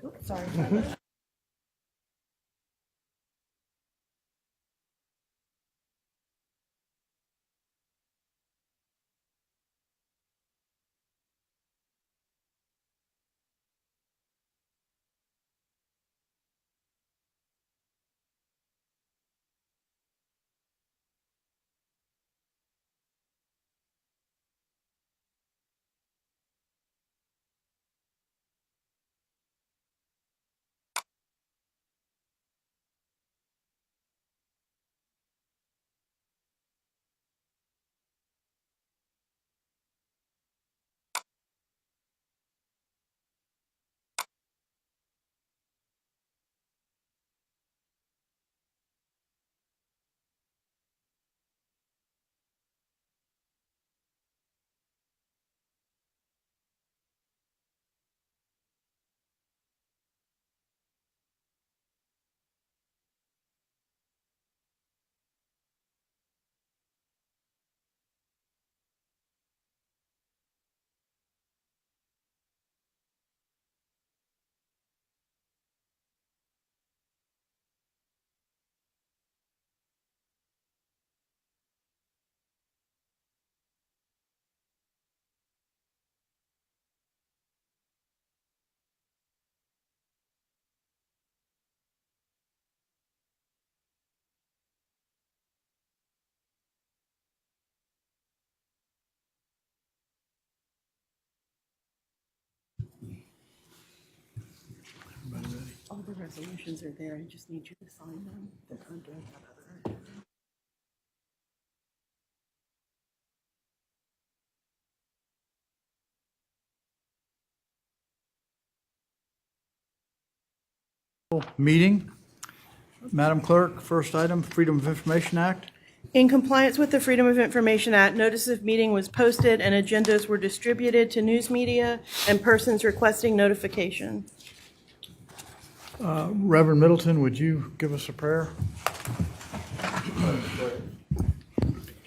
Oops, sorry. All the resolutions are there. I just need you to sign them. They're under that other. Meeting. Madam Clerk, first item, Freedom of Information Act. In compliance with the Freedom of Information Act, notice of meeting was posted and agendas were distributed to news media and persons requesting notification. Reverend Middleton, would you give us a prayer?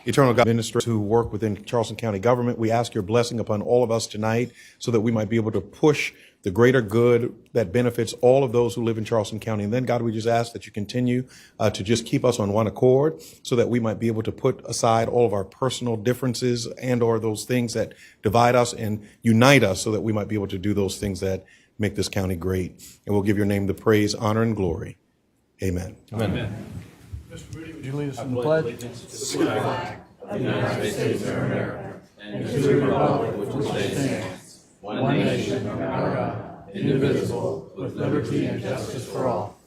Eternal God, ministers who work within Charleston County government, we ask your blessing upon all of us tonight so that we might be able to push the greater good that benefits all of those who live in Charleston County. And then, God, we just ask that you continue to just keep us on one accord so that we might be able to put aside all of our personal differences and or those things that divide us and unite us so that we might be able to do those things that make this county great. And we'll give your name the praise, honor, and glory. Amen. Amen. Mr. Moody, would you lead us in the pledge? Of the United States of America and to the republic which stands, one nation under God, indivisible, with liberty and justice for all.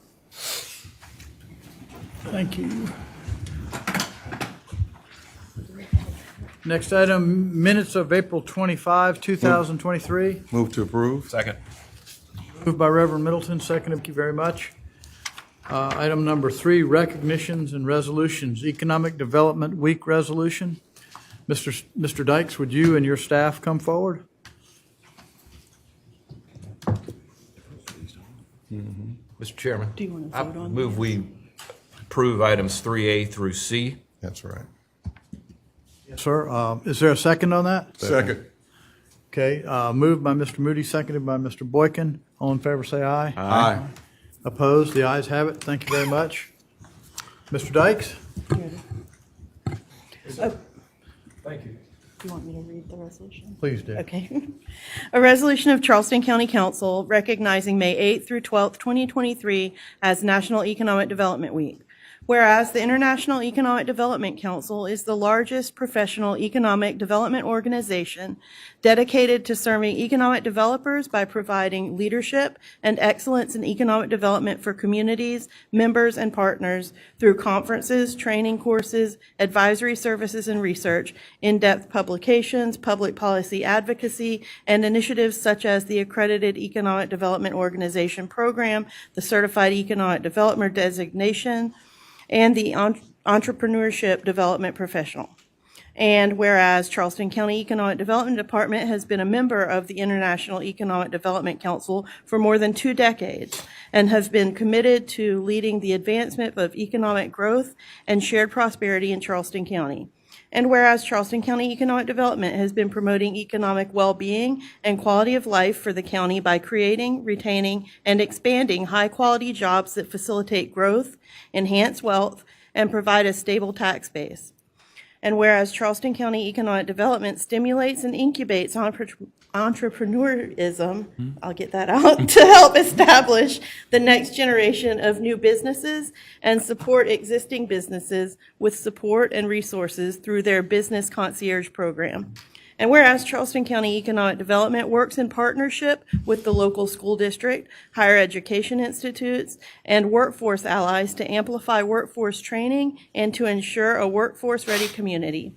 Thank you. Next item, minutes of April 25, 2023. Move to approve. Second. Moved by Reverend Middleton, seconded. Thank you very much. Item number 3, recognitions and resolutions. Economic Development Week resolution. Mr. Dykes, would you and your staff come forward? Mr. Chairman. Do you want to I vote on move we approve items 3A through C. That's right. Yes, sir. Is there a second on that? Second. Okay, moved by Mr. Moody, seconded by Mr. Boykin. All in favor, say aye. Aye. Opposed? The ayes have it. Thank you very much. Mr. Dykes? Oh, Thank you. do you want me to read the resolution? Please do. Okay. A resolution of Charleston County Council recognizing May 8th through 12th, 2023 as National Economic Development Week. Whereas the International Economic Development Council is the largest professional economic development organization dedicated to serving economic developers by providing leadership and excellence in economic development for communities, members, and partners through conferences, training courses, advisory services and research, in-depth publications, public policy advocacy, and initiatives such as the Accredited Economic Development Organization Program, the Certified Economic Developer Designation, and the Entrepreneurship Development Professional. And whereas Charleston County Economic Development Department has been a member of the International Economic Development Council for more than 2 decades and has been committed to leading the advancement of economic growth and shared prosperity in Charleston County. And whereas Charleston County Economic Development has been promoting economic well-being and quality of life for the county by creating, retaining, and expanding high-quality jobs that facilitate growth, enhance wealth, and provide a stable tax base. And whereas Charleston County Economic Development stimulates and incubates entrepreneurism, I'll get that out, to help establish the next generation of new businesses and support existing businesses with support and resources through their Business Concierge Program. And whereas Charleston County Economic Development works in partnership with the local school district, higher education institutes, and workforce allies to amplify workforce training and to ensure a workforce-ready community.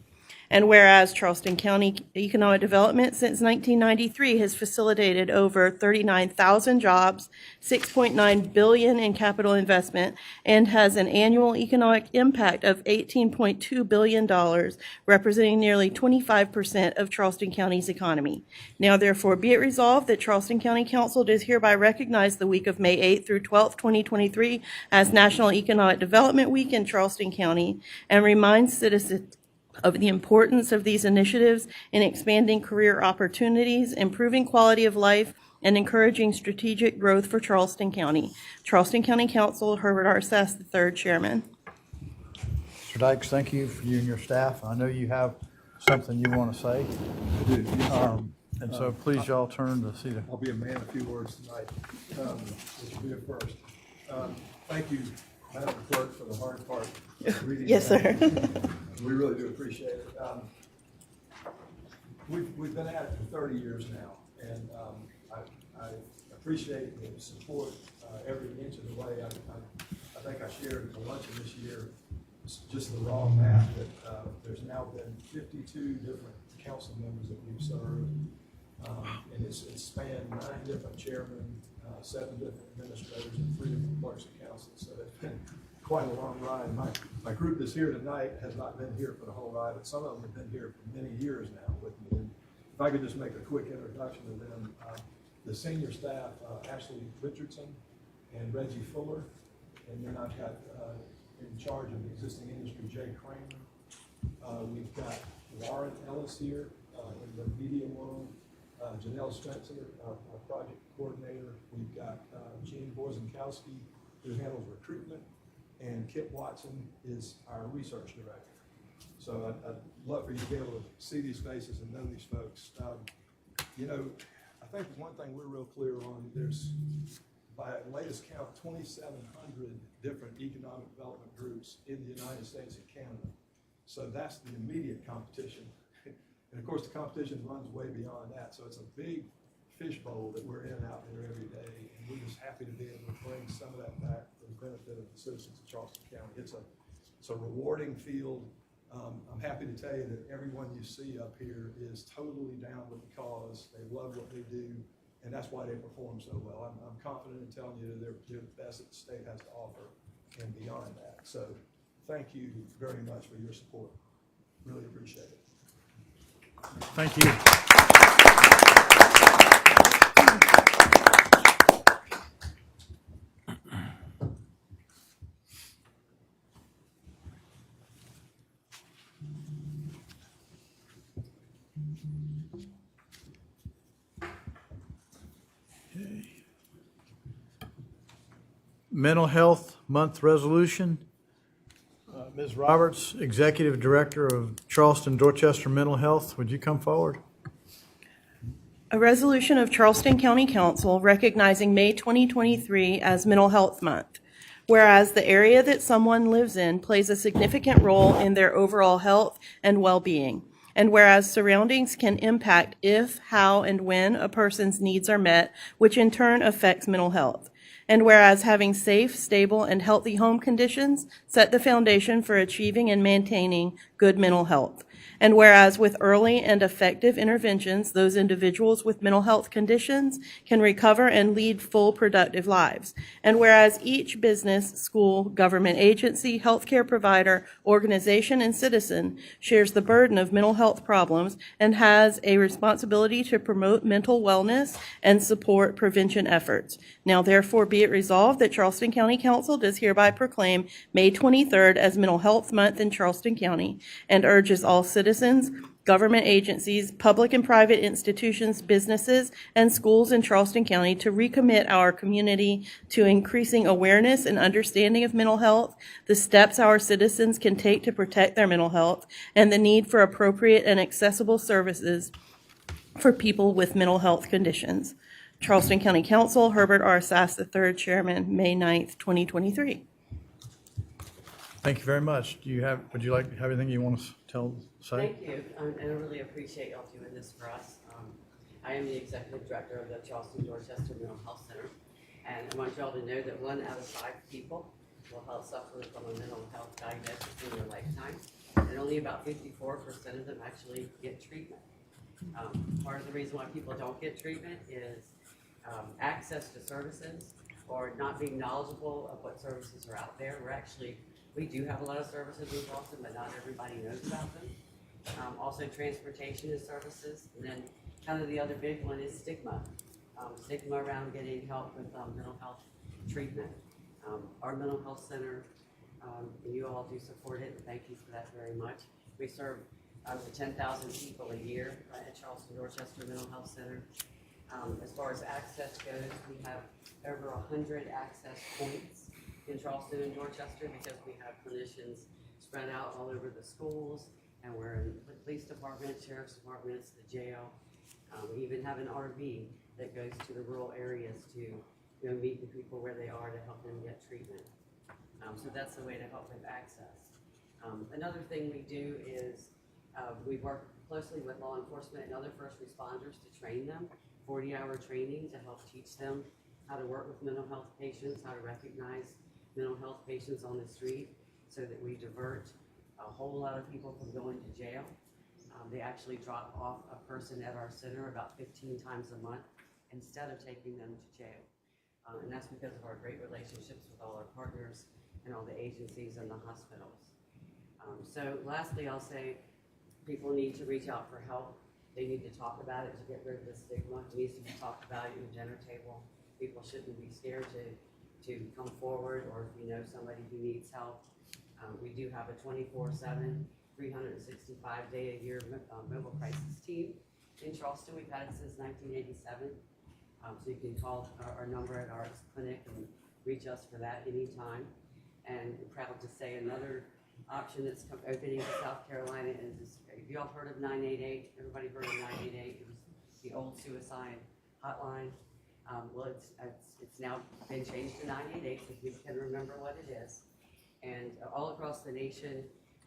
And whereas Charleston County Economic Development since 1993 has facilitated over 39,000 jobs, $6.9 billion in capital investment, and has an annual economic impact of $18.2 billion, representing nearly 25% of Charleston County's economy. Now therefore be it resolved that Charleston County Council does hereby recognize the week of May 8th through 12th, 2023 as National Economic Development Week in Charleston County, and reminds citizens of the importance of these initiatives in expanding career opportunities, improving quality of life, and encouraging strategic growth for Charleston County. Charleston County Council, Herbert R. Sass, III, Chairman. Mr. Dykes, thank you for you and your staff. I know you have something you want to say. I do. Yes, sir. And so please y'all turn to see the. I'll be a man of few words tonight, which will be a first. Thank you, Madam Clerk, for the hard part of reading. Yes, sir. We really do appreciate it. We've been at it for 30 years now, and I appreciate the support every inch of the way. I think I shared at the luncheon this year just the raw math that there's now been 52 different council members that we've served, and it's spanned 9 different chairmen, 7 different administrators, and 3 different clerks of council. So it's been quite a long ride. My group that's here tonight has not been here for the whole ride, but some of them have been here for many years now with me. And if I could just make a quick introduction to them, the senior staff, Ashley Richardson and Reggie Fuller, and then I've got in charge of the existing industry, Jay Kramer. We've got Lauren Ellis here in the media world, Janelle Spencer, our project coordinator. We've got Gene Borzankowski, who handles recruitment, and Kip Watson is our research director. So I'd love for you to be able to see these faces and know these folks. You know, I think one thing we're real clear on, there's, by latest count, 2,700 different economic development groups in the United States and Canada. So that's the immediate competition. And of course, the competition runs way beyond that. So it's a big fishbowl that we're in out there every day. And we're just happy to be able to bring some of that back for the benefit of the citizens of Charleston County. It's a rewarding field. I'm happy to tell you that everyone you see up here is totally down with the cause. They love what they do, and that's why they perform so well. I'm confident in telling you that they're the best that the state has to offer and beyond that. So thank you very much for your support. Really appreciate it. Thank you. Mental Health Month Resolution. Ms. Roberts, Executive Director of Charleston Dorchester Mental Health, would you come forward? A resolution of Charleston County Council recognizing May 2023 as Mental Health Month. Whereas the area that someone lives in plays a significant role in their overall health and well-being. And whereas surroundings can impact if, how, and when a person's needs are met, which in turn affects mental health. And whereas having safe, stable, and healthy home conditions set the foundation for achieving and maintaining good mental health. And whereas with early and effective interventions, those individuals with mental health conditions can recover and lead full productive lives. And whereas each business, school, government agency, healthcare provider, organization, and citizen shares the burden of mental health problems and has a responsibility to promote mental wellness and support prevention efforts. Now therefore be it resolved that Charleston County Council does hereby proclaim May 23rd as Mental Health Month in Charleston County and urges all citizens, government agencies, public and private institutions, businesses, and schools in Charleston County to recommit our community to increasing awareness and understanding of mental health, the steps our citizens can take to protect their mental health, and the need for appropriate and accessible services for people with mental health conditions. Charleston County Council, Herbert R. Sass III, Chairman, May 9th, 2023. Thank you very much. Would you like to have anything you want to say? Thank you, and I really appreciate y'all doing this for us. I am the executive director of the Charleston Dorchester Mental Health Center, and I want y'all to know that 1 out of 5 people will suffer from a mental health diagnosis in their lifetime, and only about 54% of them actually get treatment. Part of the reason why people don't get treatment is access to services or not being knowledgeable of what services are out there. We do have a lot of services in Charleston, but not everybody knows about them. Also transportation and services, and then kind of the other big one is stigma. Stigma around getting help with mental health treatment. Our mental health center, and you all do support it, and thank you for that very much. We serve up to 10,000 people a year at Charleston Dorchester Mental Health Center. As far as access goes, we have over 100 access points in Charleston and Dorchester because we have clinicians spread out all over the schools, and we're in the police department, sheriff's departments, the jail. We even have an RV that goes to the rural areas to meet the people where they are to help them get treatment. So that's the way to help with access. Another thing we do is we work closely with law enforcement and other first responders to train them, 40-hour training to help teach them how to work with mental health patients, how to recognize mental health patients on the street so that we divert a whole lot of people from going to jail. They actually drop off a person at our center about 15 times a month instead of taking them to jail. And that's because of our great relationships with all our partners and all the agencies and the hospitals. So lastly, I'll say people need to reach out for help. They need to talk about it to get rid of the stigma. It needs to be talked about at your dinner table. People shouldn't be scared to come forward, or if you know somebody who needs help. We do have a 24/7, 365-day-a-year mobile crisis team in Charleston. We've had it since 1987. So you can call our number at our clinic and reach us for that anytime. And I'm proud to say another option that's opening in South Carolina is, have you all heard of 988? Everybody heard of 988? It was the old suicide hotline. Well, it's now been changed to 988, so you can remember what it is. And all across the nation,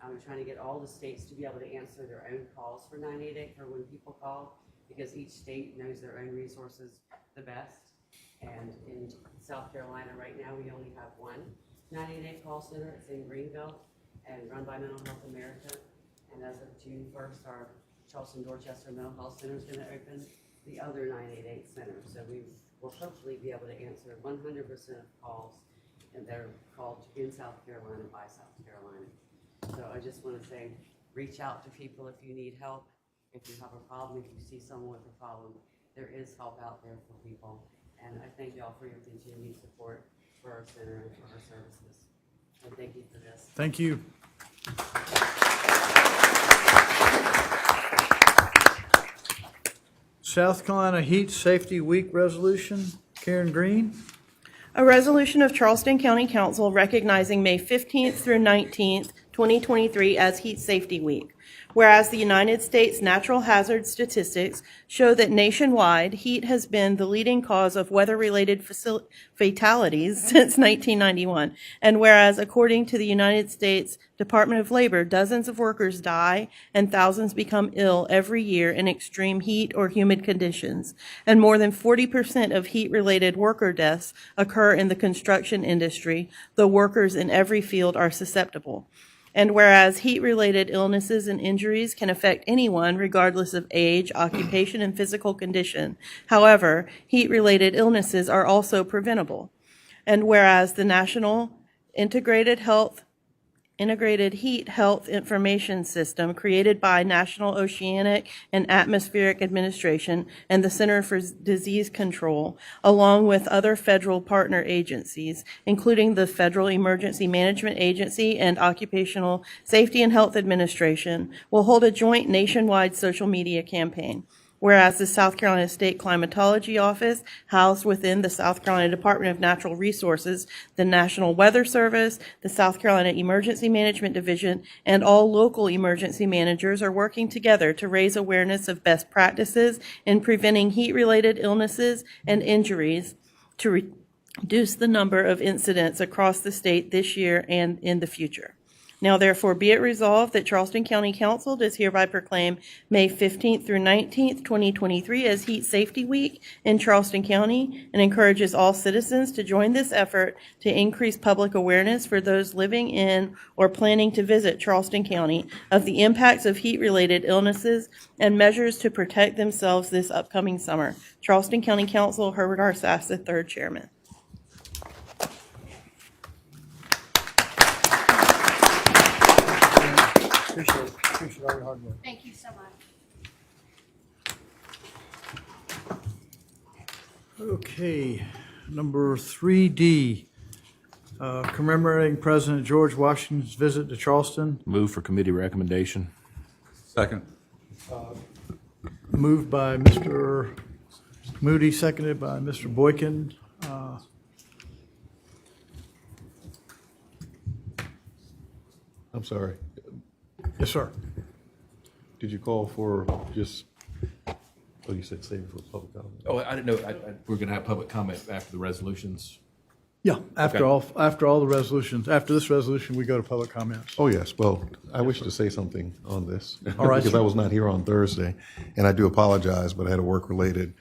we're trying to get all the states to be able to answer their own calls for 988 for when people call, because each state knows their own resources the best. And in South Carolina right now, we only have one 988 call center. It's in Greenville and run by Mental Health America. And as of June 1st, our Charleston Dorchester Mental Health Center is going to open the other 988 centers. So we will hopefully be able to answer 100% of calls and that are called in South Carolina by South Carolina. So I just want to say, reach out to people if you need help. If you have a problem, if you see someone with a problem, there is help out there for people. And I thank y'all for your continued support for our center and for our services. And thank you for this. Thank you. South Carolina Heat Safety Week Resolution, Karen Green. A resolution of Charleston County Council recognizing May 15th through 19th, 2023 as Heat Safety Week. Whereas the United States natural hazard statistics show that nationwide, heat has been the leading cause of weather-related fatalities since 1991. And whereas, according to the United States Department of Labor, dozens of workers die and thousands become ill every year in extreme heat or humid conditions. And more than 40% of heat-related worker deaths occur in the construction industry, though workers in every field are susceptible. And whereas heat-related illnesses and injuries can affect anyone regardless of age, occupation, and physical condition. However, heat-related illnesses are also preventable. And whereas the National Integrated Heat Health Information System created by National Oceanic and Atmospheric Administration and the Center for Disease Control, along with other federal partner agencies, including the Federal Emergency Management Agency and Occupational Safety and Health Administration, will hold a joint nationwide social media campaign. Whereas the South Carolina State Climatology Office, housed within the South Carolina Department of Natural Resources, the National Weather Service, the South Carolina Emergency Management Division, and all local emergency managers are working together to raise awareness of best practices in preventing heat-related illnesses and injuries to reduce the number of incidents across the state this year and in the future. Now therefore be it resolved that Charleston County Council does hereby proclaim May 15th through 19th, 2023 as Heat Safety Week in Charleston County and encourages all citizens to join this effort to increase public awareness for those living in or planning to visit Charleston County of the impacts of heat-related illnesses and measures to protect themselves this upcoming summer. Charleston County Council, Herbert R. Sass, III, Chairman. Appreciate all your hard work. Thank you so much. Okay, number 3D, commemorating President George Washington's visit to Charleston. Move for committee recommendation. Second. Moved by Mr. Moody, seconded by Mr. Boykin. I'm sorry. Yes, sir. Did you call for just, oh, you said save it for public comment? Oh, I didn't know, we're going to have public comment after the resolutions. Yeah, after all the resolutions, after this resolution, we go to public comments. Oh, yes. Well, I wish to say something on this. All right. Because I was not here on Thursday, and I do apologize, but I had a work-related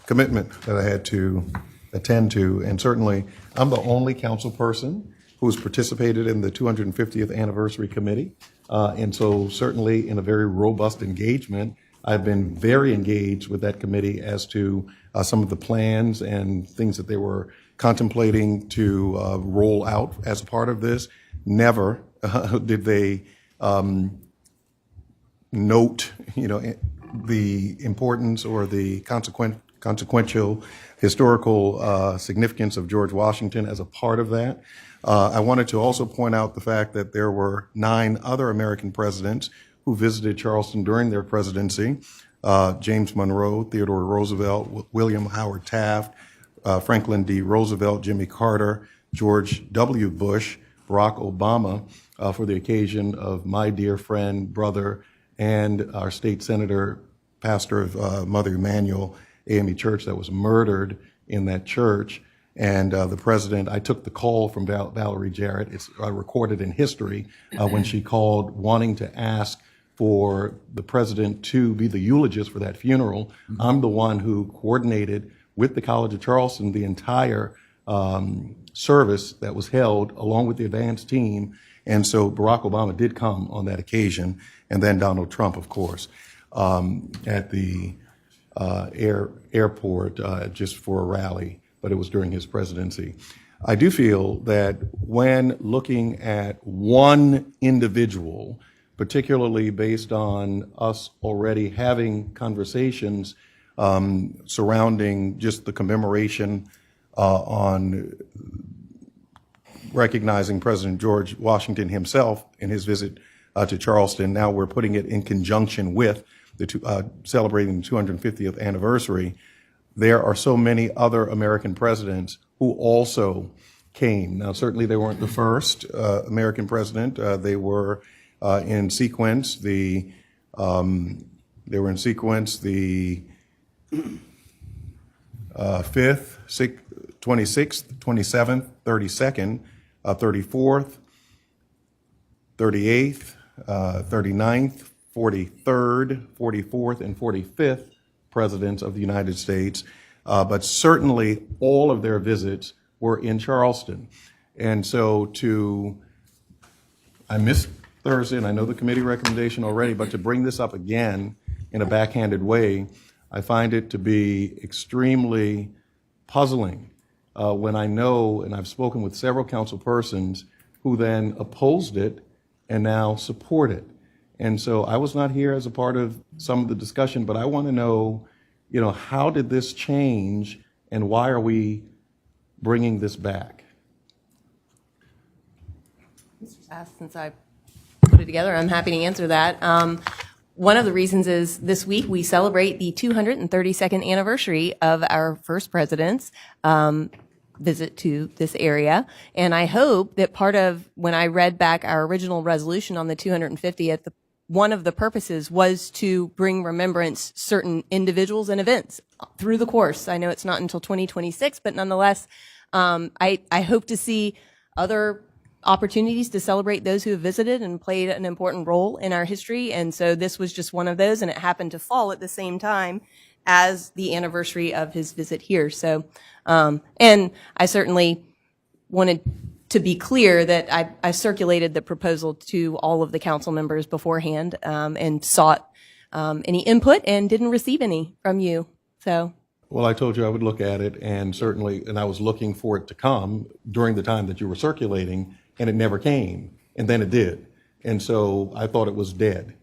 commitment that I had to attend to. And certainly, I'm the only council person who has participated in the 250th Anniversary Committee. And so certainly in a very robust engagement, I've been very engaged with that committee as to some of the plans and things that they were contemplating to roll out as a part of this. Never did they note, the importance or the consequential historical significance of George Washington as a part of that. I wanted to also point out the fact that there were 9 other American presidents who visited Charleston during their presidency. James Monroe, Theodore Roosevelt, William Howard Taft, Franklin D. Roosevelt, Jimmy Carter, George W. Bush, Barack Obama, for the occasion of my dear friend, brother, and our state senator, pastor of Mother Emanuel AME Church that was murdered in that church. And the president, I took the call from Valerie Jarrett. It's recorded in history when she called wanting to ask for the president to be the eulogist for that funeral. Mm-hmm. I'm the one who coordinated with the College of Charleston the entire service that was held along with the advance team. And so Barack Obama did come on that occasion, and then Donald Trump, of course, at the airport just for a rally, but it was during his presidency. I do feel that when looking at one individual, particularly based on us already having conversations surrounding just the commemoration on recognizing President George Washington himself in his visit to Charleston. Now we're putting it in conjunction with the celebrating the 250th anniversary. There are so many other American presidents who also came. Now, certainly they weren't the first American president. They were in sequence. They were in sequence the 5th, 26th, 27th, 32nd, 34th, 38th, 39th, 43rd, 44th, and 45th presidents of the United States. But certainly all of their visits were in Charleston. And so to I missed Thursday, and I know the committee recommendation already, but to bring this up again in a backhanded way, I find it to be extremely puzzling when I know, and I've spoken with several council persons who then opposed it and now support it. And so I was not here as a part of some of the discussion, but I want to know, how did this change and why are we bringing this back? Since I put it together, I'm happy to answer that. One of the reasons is this week we celebrate the 232nd anniversary of our first president's visit to this area. And I hope that part of when I read back our original resolution on the 250th, one of the purposes was to bring remembrance certain individuals and events through the course. I know it's not until 2026, but nonetheless, I hope to see other opportunities to celebrate those who have visited and played an important role in our history. And so this was just one of those, and it happened to fall at the same time as the anniversary of his visit here. So, and I certainly wanted to be clear that I circulated the proposal to all of the council members beforehand, and sought any input and didn't receive any from you. So. Well, I told you I would look at it, and certainly, and I was looking for it to come during the time that you were circulating, and it never came, and then it did. And so I thought it was dead,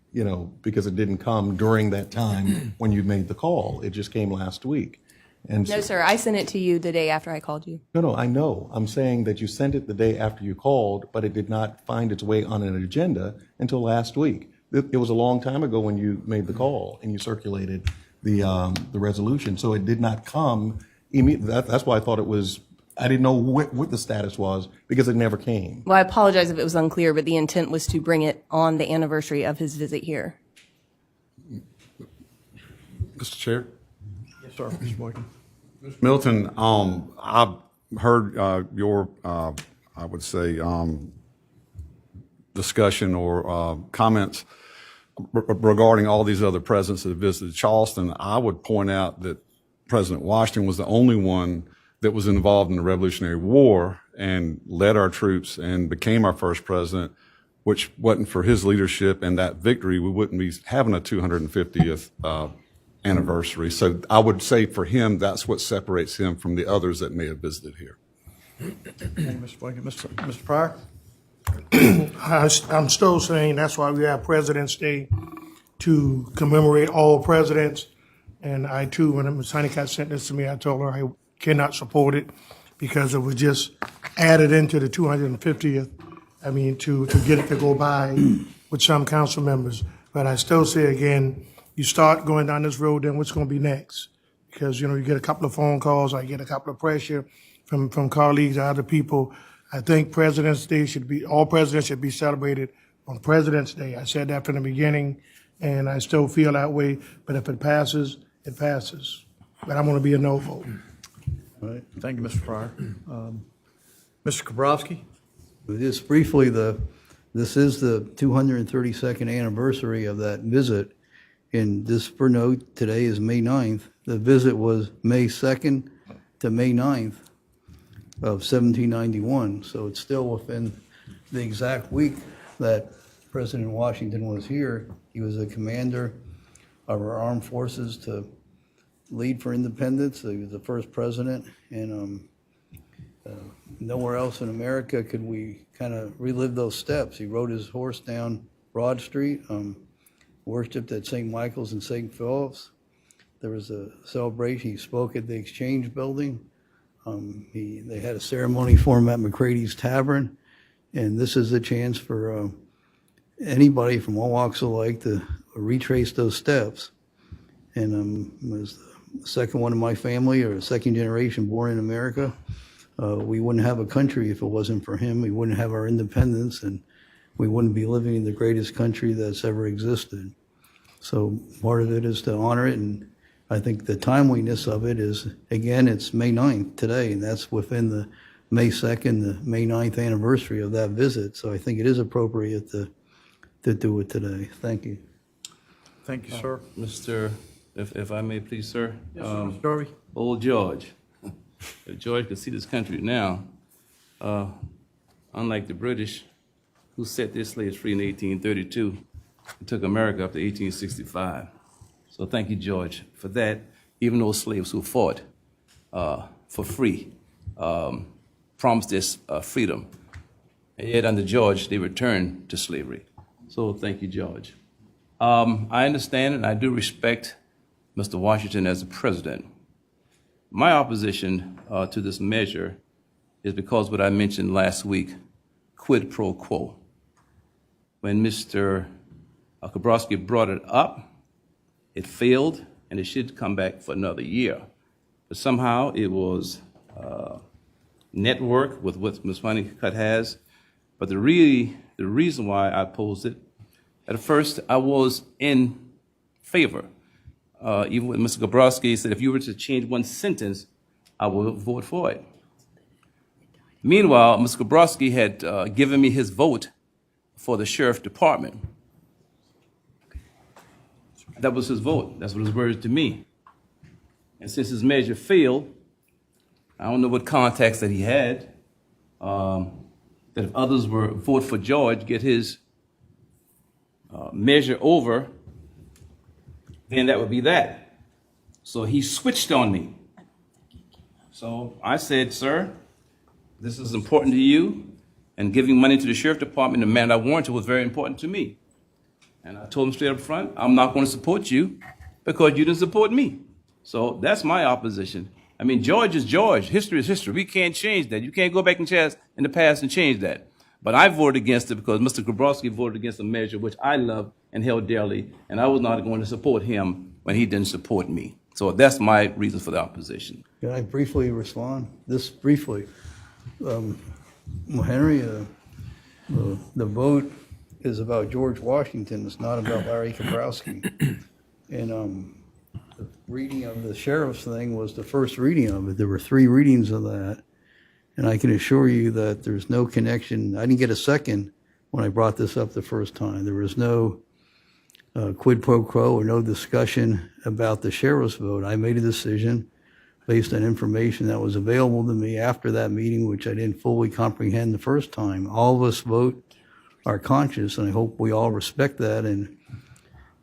because it didn't come during that time when you made the call. It just came last week. And No, sir, I sent it to you the day after I called you. No, I know. I'm saying that you sent it the day after you called, but it did not find its way on an agenda until last week. It was a long time ago when you made the call and you circulated the resolution, so it did not come immediately. That's why I thought it was. I didn't know what the status was because it never came. Well, I apologize if it was unclear, but the intent was to bring it on the anniversary of his visit here. Mr. Chair. Yes, sir, Mr. Boykin. Milton, I've heard your, I would say, discussion or comments regarding all these other presidents that visited Charleston. I would point out that President Washington was the only one that was involved in the Revolutionary War and led our troops and became our first president, which wasn't for his leadership and that victory, we wouldn't be having a 250th anniversary. So I would say for him, that's what separates him from the others that may have visited here. Thank you, Mr. Boykin. Mr. Pryor? I'm still saying that's why we have President's Day, to commemorate all presidents. And I too, when Ms. Honeycutt sent this to me, I told her I cannot support it because it was just added into the 250th. I mean, to get it to go by with some council members. But I still say again, you start going down this road, then what's going to be next? Because, you get a couple of phone calls, I get a couple of pressure from colleagues, other people. I think President's Day all presidents should be celebrated on President's Day. I said that from the beginning, and I still feel that way. But if it passes, it passes. But I'm going to be a no vote. All right. Thank you, Mr. Pryor. Mr. Kabrowski? Just briefly, this is the 232nd anniversary of that visit. And just for note, today is May 9th. The visit was May 2nd to May 9th of 1791. So it's still within the exact week that President Washington was here. He was a commander of our armed forces to lead for independence. He was the first president. And nowhere else in America could we kind of relive those steps. He rode his horse down Broad Street, worshipped at St. Michael's and St. Philip's. There was a celebration. He spoke at the Exchange Building. They had a ceremony for him at McCrady's Tavern. And this is a chance for anybody from all walks of life to retrace those steps. And was the second one in my family, or second generation born in America. We wouldn't have a country if it wasn't for him. We wouldn't have our independence, and we wouldn't be living in the greatest country that's ever existed. So part of it is to honor it, and I think the timeliness of it is, again, it's May 9th today, and that's within the May 2nd, the May 9th anniversary of that visit. So I think it is appropriate to do it today. Thank you. Thank you, sir. Mr., if I may please, sir. Yes, sir, Mr. Darby? Old George. If George could see this country now, unlike the British, who set their slaves free in 1832 and took America up to 1865. So thank you, George, for that. Even those slaves who fought for free promised this freedom. And yet under George, they returned to slavery. So thank you, George. I understand and I do respect Mr. Washington as the president. My opposition to this measure is because what I mentioned last week, quid pro quo. When Mr. Kabrowski brought it up, it failed, and it should come back for another year. But somehow it was networked with what Ms. Honeycutt has. But the reason why I opposed it, at first I was in favor. Even when Mr. Kabrowski said, if you were to change one sentence, I will vote for it. Meanwhile, Mr. Kabrowski had given me his vote for the sheriff department. That was his vote. That's what his words to me. And since his measure failed, I don't know what context that he had, that if others were vote for George, get his measure over, then that would be that. So he switched on me. So I said, sir, this is important to you, and giving money to the sheriff department in the manner I warranted was very important to me. And I told him straight up front, I'm not going to support you because you didn't support me. So that's my opposition. I mean, George is George. History is history. We can't change that. You can't go back in the past and change that. But I voted against it because Mr. Kabrowski voted against a measure which I love and held dearly, and I was not going to support him when he didn't support me. So that's my reason for the opposition. Can I briefly respond? This briefly. Well, Henry, the vote is about George Washington. It's not about Larry Kabrowski. And the reading of the sheriff's thing was the first reading of it. There were 3 readings of that. And I can assure you that there's no connection. I didn't get a second when I brought this up the first time. There was no quid pro quo or no discussion about the sheriff's vote. I made a decision based on information that was available to me after that meeting, which I didn't fully comprehend the first time. All of us vote our conscience, and I hope we all respect that and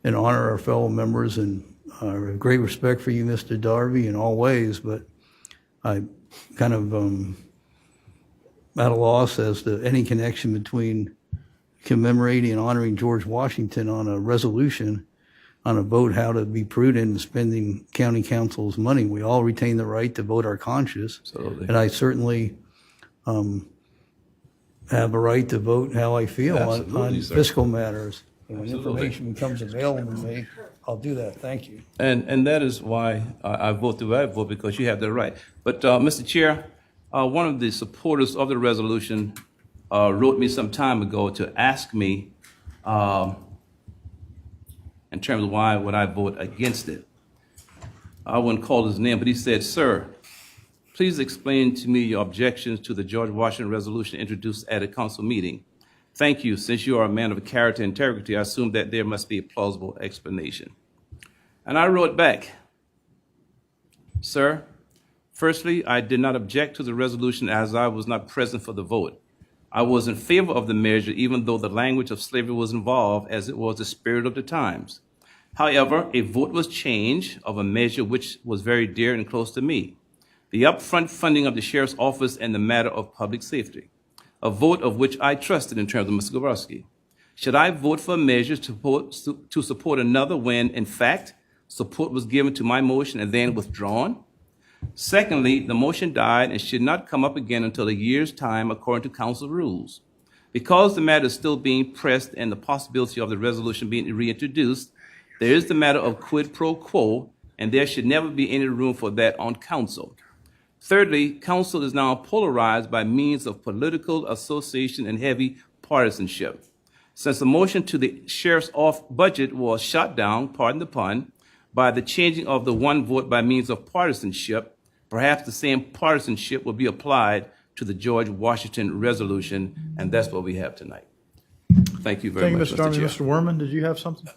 honor our fellow members. And I have great respect for you, Mr. Darby, in all ways, but I kind of at a loss as to any connection between commemorating and honoring George Washington on a resolution, on a vote how to be prudent in spending county council's money. We all retain the right to vote our conscience. Absolutely. And I certainly have a right to vote how I feel on sir. fiscal matters. And when Absolutely. information becomes available to me, I'll do that. Thank you. And that is why I vote the way I vote, because you have the right. But, Mr. Chair, one of the supporters of the resolution wrote me some time ago to ask me in terms of why would I vote against it. I wouldn't call his name, but he said, sir, please explain to me your objections to the George Washington resolution introduced at a council meeting. Thank you. Since you are a man of character and integrity, I assume that there must be a plausible explanation. And I wrote back, sir, firstly, I did not object to the resolution as I was not present for the vote. I was in favor of the measure, even though the language of slavery was involved, as it was the spirit of the times. However, a vote was changed of a measure which was very dear and close to me, the upfront funding of the sheriff's office and the matter of public safety, a vote of which I trusted in terms of Mr. Kabrowski. Should I vote for a measure to support another when, in fact, support was given to my motion and then withdrawn? Secondly, the motion died and should not come up again until a year's time according to council rules. Because the matter is still being pressed and the possibility of the resolution being reintroduced, there is the matter of quid pro quo, and there should never be any room for that on council. Thirdly, council is now polarized by means of political association and heavy partisanship. Since the motion to the sheriff's off budget was shot down, pardon the pun, by the changing of the one vote by means of partisanship, perhaps the same partisanship will be applied to the George Washington resolution, and that's what we have tonight. Thank you very much, Thank you, Mr. Darby. Chair. Mr. Werman, did you have something?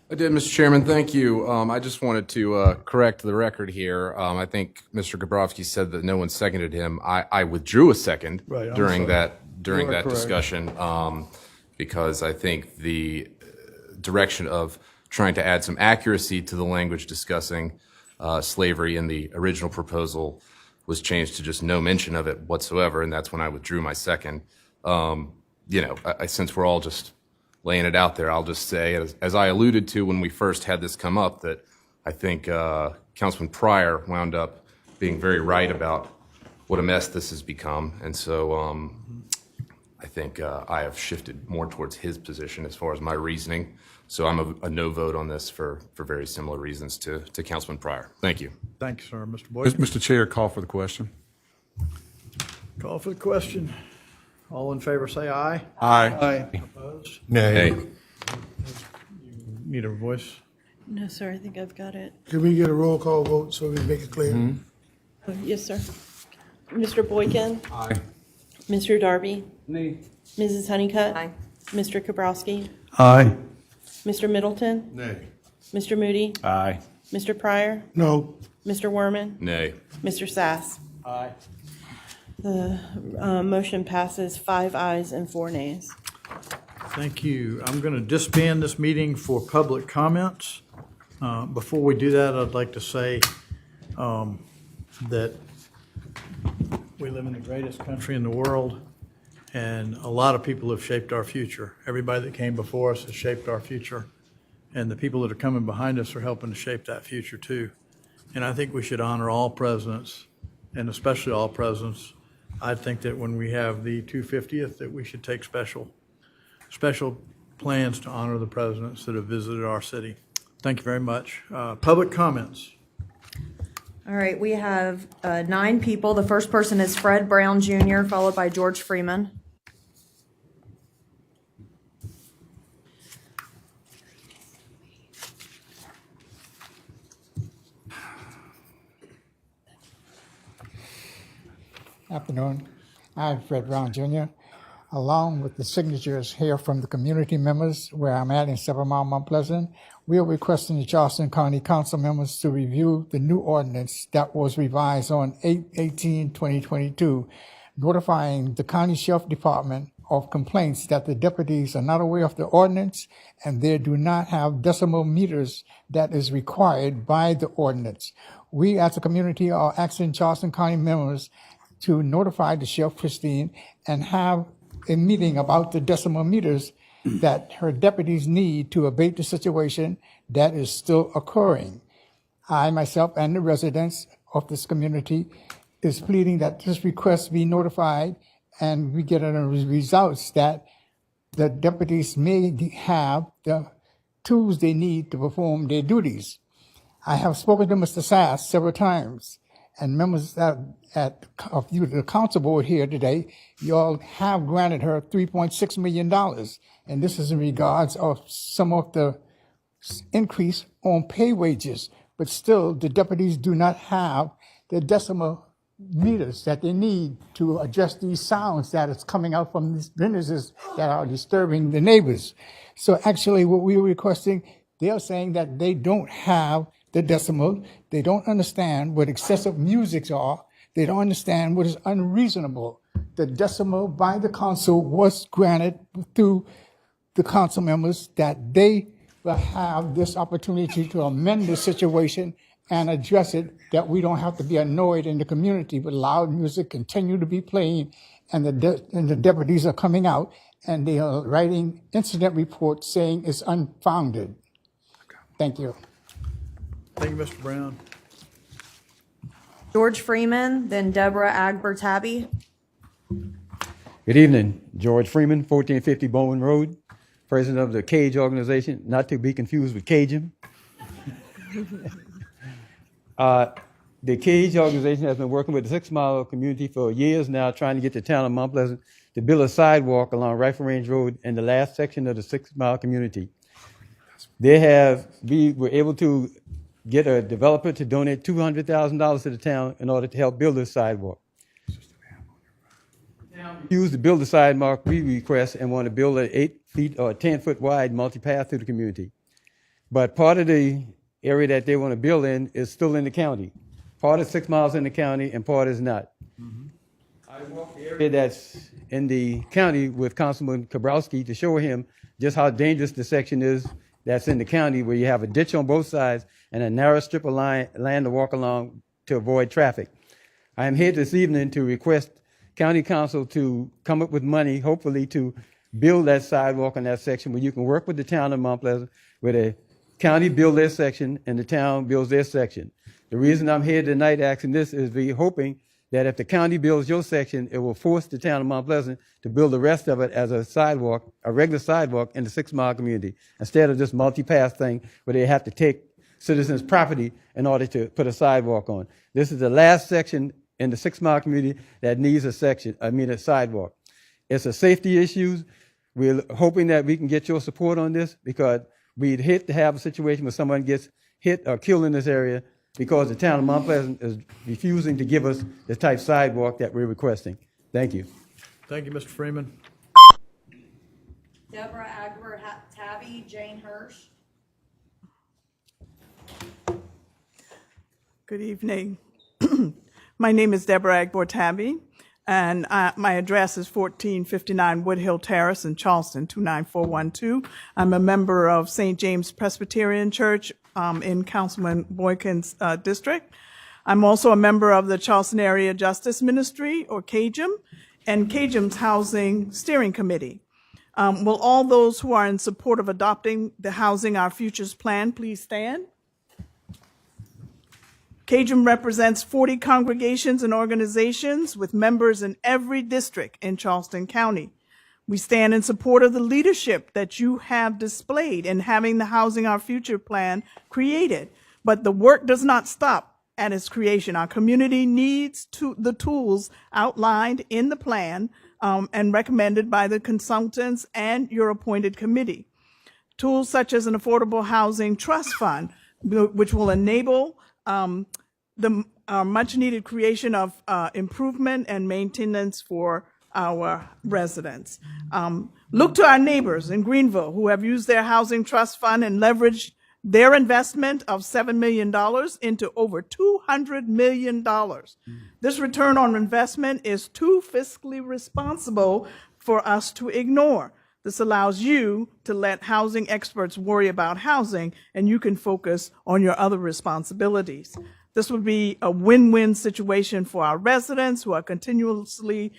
I did, Mr. Chairman. Thank you. I just wanted to correct the record here. I think Mr. Kabrowski said that no one seconded him. I withdrew a second Right, I'm during sorry. that You are correct. discussion. because I think the direction of trying to add some accuracy to the language discussing slavery in the original proposal was changed to just no mention of it whatsoever, and that's when I withdrew my second. Since we're all just laying it out there, I'll just say, as I alluded to when we first had this come up, that I think Councilman Pryor wound up being very right about what a mess this has become, and so I think I have shifted more towards his position as far as my reasoning. So I'm a no vote on this for very similar reasons to Councilman Pryor. Thank you. Thank you, sir. Mr. Boyd? Mr. Chair, call for the question. Call for the question. All in favor, say aye. Aye. Opposed? Nay. Need a voice? No, sir, I think I've got it. Can we get a roll call vote so we can make it clear? Oh, yes, sir. Mr. Boykin? Aye. Mr. Darby? Nay. Mrs. Honeycutt? Aye. Mr. Kabrowski? Aye. Mr. Middleton? Nay. Mr. Moody? Aye. Mr. Pryor? No. Mr. Werman? Nay. Mr. Sass? Aye. The motion passes 5 ayes and 4 nays. Thank you. I'm going to disband this meeting for public comments. Before we do that, I'd like to say that we live in the greatest country in the world, and a lot of people have shaped our future. Everybody that came before us has shaped our future, and the people that are coming behind us are helping to shape that future too. And I think we should honor all presidents, and especially all presidents. I think that when we have the 250th, that we should take special plans to honor the presidents that have visited our city. Thank you very much. Public comments. All right, we have 9 people. The first person is Fred Brown Jr., followed by George Freeman. Afternoon. I'm Fred Brown Jr. Along with the signatures here from the community members where I'm at in 7 Mile, Mount Pleasant, we are requesting the Charleston County Council members to review the new ordinance that was revised on 8/18/2022, notifying the County Sheriff Department of complaints that the deputies are not aware of the ordinance and they do not have decimal meters that is required by the ordinance. We as a community are asking Charleston County members to notify the Sheriff Christine and have a meeting about the decimal meters that her deputies need to abate the situation that is still occurring. I, myself, and the residents of this community is pleading that this request be notified and we get results that the deputies may have the tools they need to perform their duties. I have spoken to Mr. Sass several times, and members of the council board here today, you all have granted her $3.6 million. And this is in regards of some of the increase on pay wages. But still, the deputies do not have the decimal meters that they need to adjust these sounds that is coming out from these businesses that are disturbing the neighbors. So actually what we were requesting, they are saying that they don't have the decimal. They don't understand what excessive musics are. They don't understand what is unreasonable. The decimal by the council was granted through the council members that they will have this opportunity to amend the situation and address it, that we don't have to be annoyed in the community, but loud music continue to be playing, and the deputies are coming out and they are writing incident reports saying it's unfounded. Thank you. Thank you, Mr. Brown. George Freeman, then Deborah Agber-Tabby. Good evening. George Freeman, 1450 Bowman Road, president of the Cage organization, not to be confused with Cajun. The Cage organization has been working with the 6 Mile community for years now, trying to get the town of Mount Pleasant to build a sidewalk along Rifle Range Road in the last section of the 6 Mile community. We were able to get a developer to donate $200,000 to the town in order to help build this sidewalk. Use to build the sidewalk we request and want to build an 8 feet or 10 foot wide multi-path through the community. But part of the area that they want to build in is still in the county. Part is 6 miles in the county and part is not. I walked the area that's in the county with Councilman Kabrowski to show him just how dangerous the section is that's in the county, where you have a ditch on both sides and a narrow strip of land to walk along to avoid traffic. I am here this evening to request County Council to come up with money, hopefully to build that sidewalk on that section where you can work with the town of Mount Pleasant, where the county build their section and the town builds their section. The reason I'm here tonight asking this is we're hoping that if the county builds your section, it will force the town of Mount Pleasant to build the rest of it as a sidewalk, a regular sidewalk in the 6 Mile community, instead of this multi-pass thing where they have to take citizens' property in order to put a sidewalk on. This is the last section in the 6 Mile community that needs a sidewalk. It's a safety issue. We're hoping that we can get your support on this, because we'd hate to have a situation where someone gets hit or killed in this area because the town of Mount Pleasant is refusing to give us the type sidewalk that we're requesting. Thank you. Thank you, Mr. Freeman. Deborah Agber Tabby, Jane Hirsch. Good evening. My name is Deborah Agbor-Tabby, and my address is 1459 Woodhill Terrace in Charleston, 29412. I'm a member of St. James Presbyterian Church in Councilman Boykin's district. I'm also a member of the Charleston Area Justice Ministry, or CAJM, and CAJM's Housing Steering Committee. Will all those who are in support of adopting the Housing Our Futures plan please stand? CAJM represents 40 congregations and organizations with members in every district in Charleston County. We stand in support of the leadership that you have displayed in having the Housing Our Future plan created, but the work does not stop at its creation. Our community needs the tools outlined in the plan and recommended by the consultants and your appointed committee. Tools such as an affordable housing trust fund, which will enable the much needed creation of improvement and maintenance for our residents. Look to our neighbors in Greenville who have used their housing trust fund and leveraged their investment of $7 million into over $200 million. This return on investment is too fiscally responsible for us to ignore. This allows you to let housing experts worry about housing, and you can focus on your other responsibilities. This would be a win-win situation for our residents who are continuously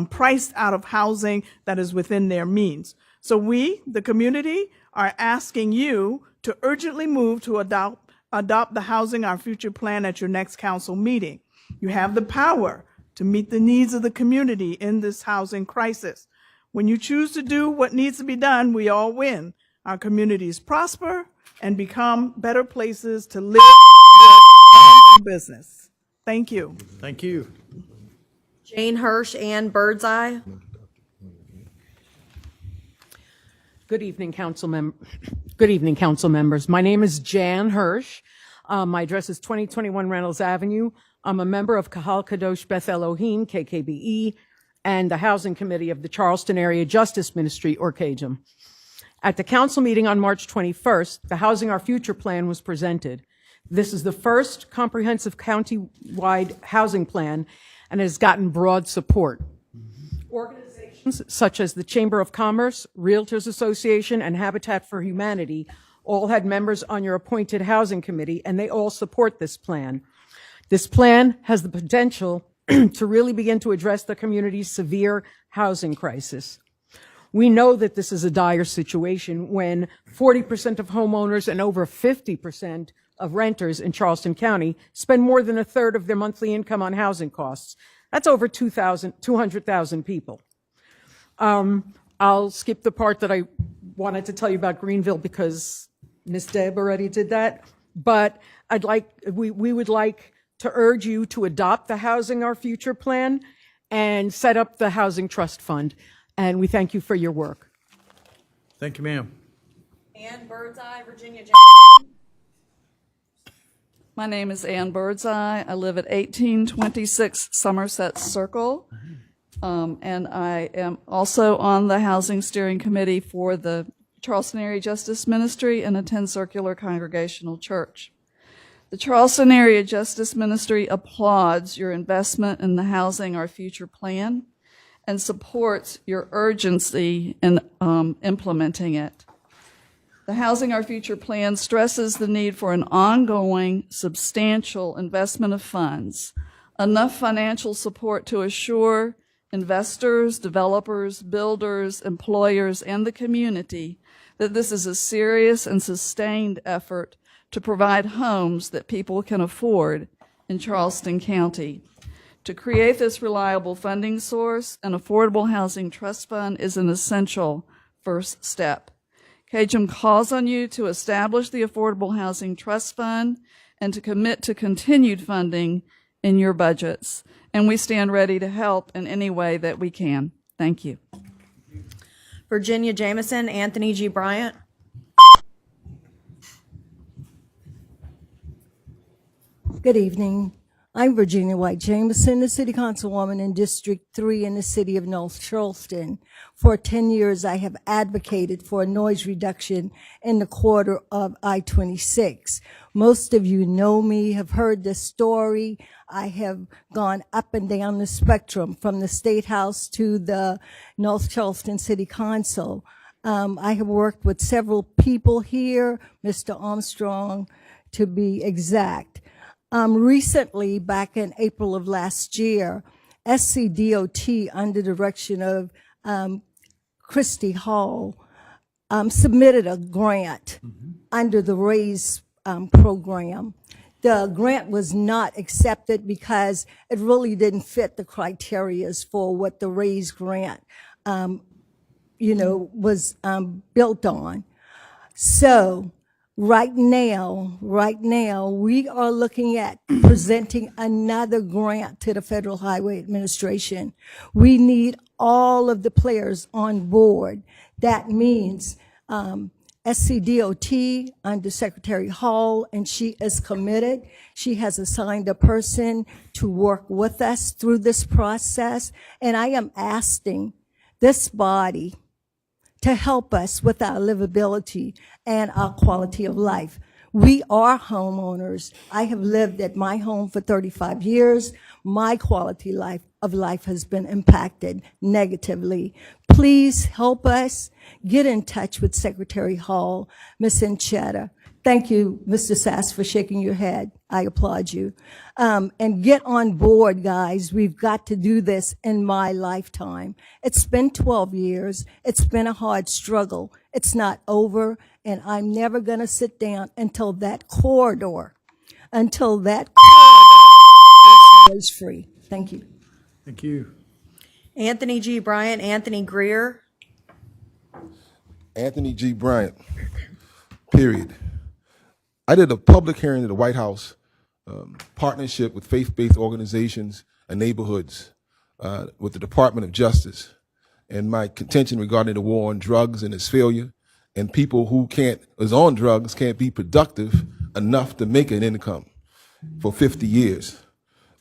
priced out of housing that is within their means. So we, the community, are asking you to urgently move to adopt the Housing Our Future plan at your next council meeting. You have the power to meet the needs of the community in this housing crisis. When you choose to do what needs to be done, we all win. Our communities prosper and become better places to live, work, and do business. Thank you. Thank you. Jane Hirsch and Birdseye. Good evening, council members. My name is Jan Hirsch. My address is 2021 Reynolds Avenue. I'm a member of Kahal Kadosh Beth Elohim, KKBE, and the Housing Committee of the Charleston Area Justice Ministry, or CAJM. At the council meeting on March 21st, the Housing Our Future plan was presented. This is the first comprehensive county-wide housing plan and has gotten broad support. Organizations such as the Chamber of Commerce, Realtors Association, and Habitat for Humanity all had members on your appointed housing committee, and they all support this plan. This plan has the potential to really begin to address the community's severe housing crisis. We know that this is a dire situation when 40% of homeowners and over 50% of renters in Charleston County spend more than a third of their monthly income on housing costs. That's over 200,000 people. I'll skip the part that I wanted to tell you about Greenville because Ms. Deb already did that, but we would like to urge you to adopt the Housing Our Future plan and set up the Housing Trust Fund. And we thank you for your work. Thank you, ma'am. Ann Birdseye, Virginia. My name is Ann Birdseye. I live at 1826 Somerset Circle. And I am also on the Housing Steering Committee for the Charleston Area Justice Ministry and attend Circular Congregational Church. The Charleston Area Justice Ministry applauds your investment in the Housing Our Future plan and supports your urgency in implementing it. The Housing Our Future plan stresses the need for an ongoing, substantial investment of funds, enough financial support to assure investors, developers, builders, employers, and the community that this is a serious and sustained effort to provide homes that people can afford in Charleston County. To create this reliable funding source, an affordable housing trust fund is an essential first step. CAJM calls on you to establish the Affordable Housing Trust Fund and to commit to continued funding in your budgets. And we stand ready to help in any way that we can. Thank you. Virginia Jameson, Anthony G. Bryant. Good evening. I'm Virginia White Jameson, the City Councilwoman in District 3 in the city of North Charleston. For 10 years, I have advocated for a noise reduction in the corridor of I-26. Most of you know me, have heard this story. I have gone up and down the spectrum from the State House to the North Charleston City Council. I have worked with several people here, Mr. Armstrong to be exact. Recently, back in April of last year, SCDOT, under direction of Christy Hall, submitted a grant under the RAISE program. The grant was not accepted because it really didn't fit the criteria for what the RAISE grant, was built on. So right now, we are looking at presenting another grant to the Federal Highway Administration. We need all of the players on board. That means SCDOT under Secretary Hall, and she is committed. She has assigned a person to work with us through this process, and I am asking this body to help us with our livability and our quality of life. We are homeowners. I have lived at my home for 35 years. My quality of life has been impacted negatively. Please help us. Get in touch with Secretary Hall, Ms. Enchetta. Thank you, Mr. Sass, for shaking your head. I applaud you. And get on board, guys. We've got to do this in my lifetime. It's been 12 years. It's been a hard struggle. It's not over, and I'm never going to sit down until that corridor is free. Thank you. Thank you. Anthony G. Bryant, Anthony Greer. Anthony G. Bryant, period. I did a public hearing at the White House, partnership with faith-based organizations and neighborhoods with the Department of Justice, and my contention regarding the war on drugs and its failure, and people who is on drugs can't be productive enough to make an income for 50 years.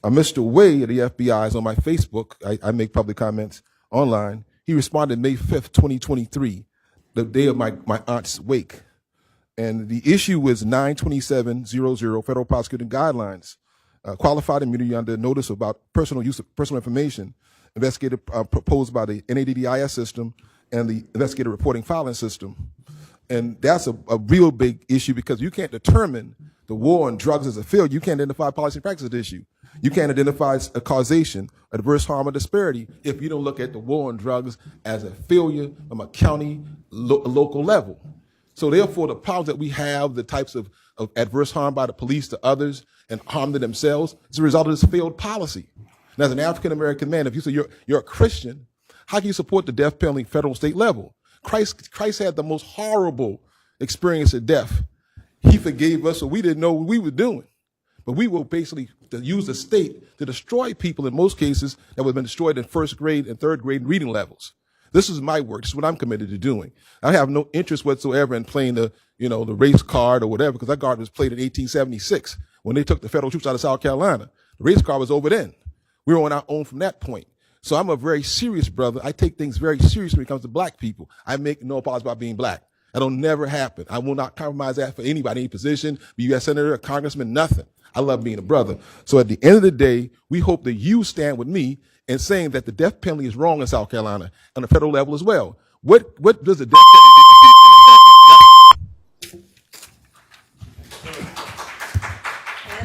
Mr. Way of the FBI is on my Facebook. I make public comments online. He responded May 5th, 2023, the day of my aunt's wake. And the issue was 92700 Federal Prosecuting Guidelines, qualified immunity under notice about personal use of personal information, investigated proposed by the NADDIS system and the investigative reporting filing system. And that's a real big issue because you can't determine the war on drugs as a field. You can't identify policy and practice issue. You can't identify a causation, adverse harm, or disparity if you don't look at the war on drugs as a failure from a county, local level. So therefore, the problems that we have, the types of adverse harm by the police to others and harm to themselves, is a result of this failed policy. And as an African-American man, if you say you're a Christian, how can you support the death penalty federal and state level? Christ had the most horrible experience of death. He forgave us, so we didn't know what we were doing. But we will basically use the state to destroy people in most cases that would have been destroyed in first grade and third grade reading levels. This is my work. This is what I'm committed to doing. I have no interest whatsoever in playing the race card or whatever, because that card was played in 1876 when they took the federal troops out of South Carolina. The race card was over then. We were on our own from that point. So I'm a very serious brother. I take things very seriously when it comes to black people. I make no apologies about being black. That'll never happen. I will not compromise that for anybody, any position, be U.S. Senator, a congressman, nothing. I love being a brother. So at the end of the day, we hope that you stand with me in saying that the death penalty is wrong in South Carolina on the federal level as well. What does the death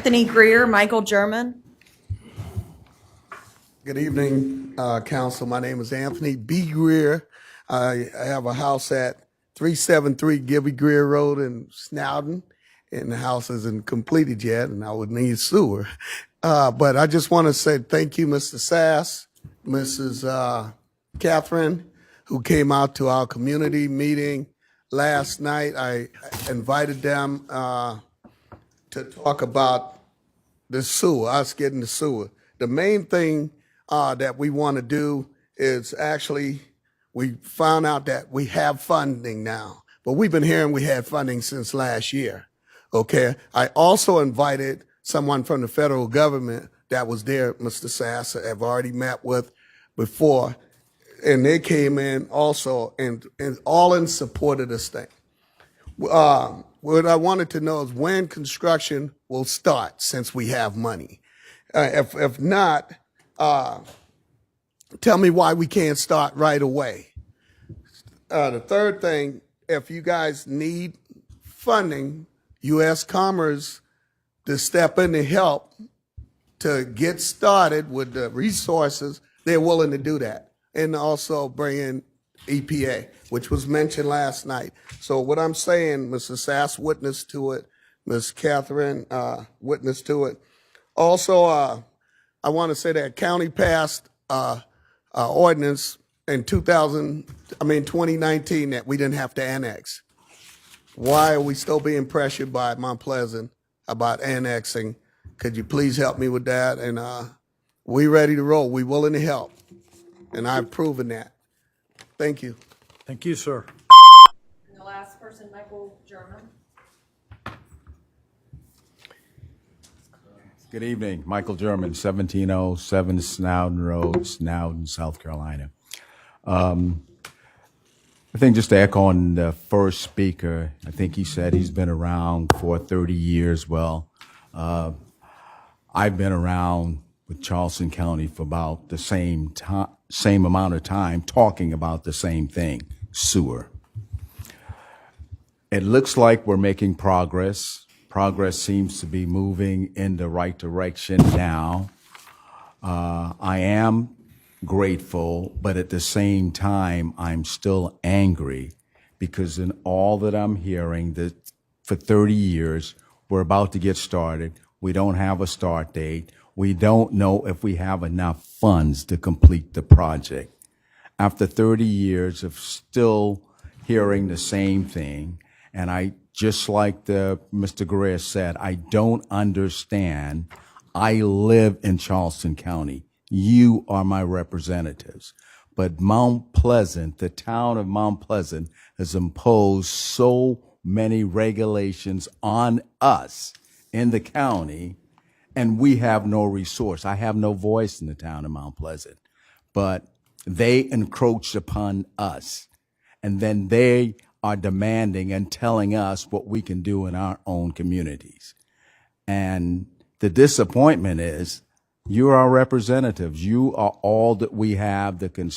Anthony Greer, Michael German. Good evening, Council. My name is Anthony B. Greer. I have a house at 373 Gibby Greer Road in Snowden, and the house isn't completed yet, and I would need sewer. But I just want to say thank you, Mr. Sass, Mrs. Catherine, who came out to our community meeting last night. I invited them to talk about the sewer, us getting the sewer. The main thing that we want to do is actually, we found out that we have funding now, but we've been hearing we had funding since last year. Okay. I also invited someone from the federal government that was there, Mr. Sass, I've already met with before, and they came in also and all in support of this thing. What I wanted to know is when construction will start, since we have money. If not, tell me why we can't start right away. The third thing, if you guys need funding, U.S. Commerce to step in to help to get started with the resources, they're willing to do that. And also bring in EPA, which was mentioned last night. So what I'm saying, Mr. Sass witnessed to it, Ms. Catherine witnessed to it. Also, I want to say that county passed ordinance in 2019 that we didn't have to annex. Why are we still being pressured by Mount Pleasant about annexing? Could you please help me with that? And we ready to roll. We willing to help. And I've proven that. Thank you. Thank you, sir. And the last person, Michael German. Good evening, Michael German, 1707 Snowden Road, Snowden, South Carolina. I think just to echo on the first speaker, I think he said he's been around for 30 years. Well, I've been around with Charleston County for about the same amount of time, talking about the same thing, sewer. It looks like we're making progress. Progress seems to be moving in the right direction now. I am grateful, but at the same time, I'm still angry because in all that I'm hearing, that for 30 years, we're about to get started. We don't have a start date. We don't know if we have enough funds to complete the project. After 30 years of still hearing the same thing, and I, just like Mr. Guerrero said, I don't understand. I live in Charleston County. You are my representatives. But Mount Pleasant, the town of Mount Pleasant, has imposed so many regulations on us in the county, and we have no resource. I have no voice in the town of Mount Pleasant, but they encroach upon us, and then they are demanding and telling us what we can do in our own communities. And the disappointment is you're our representatives. You are all that we have that can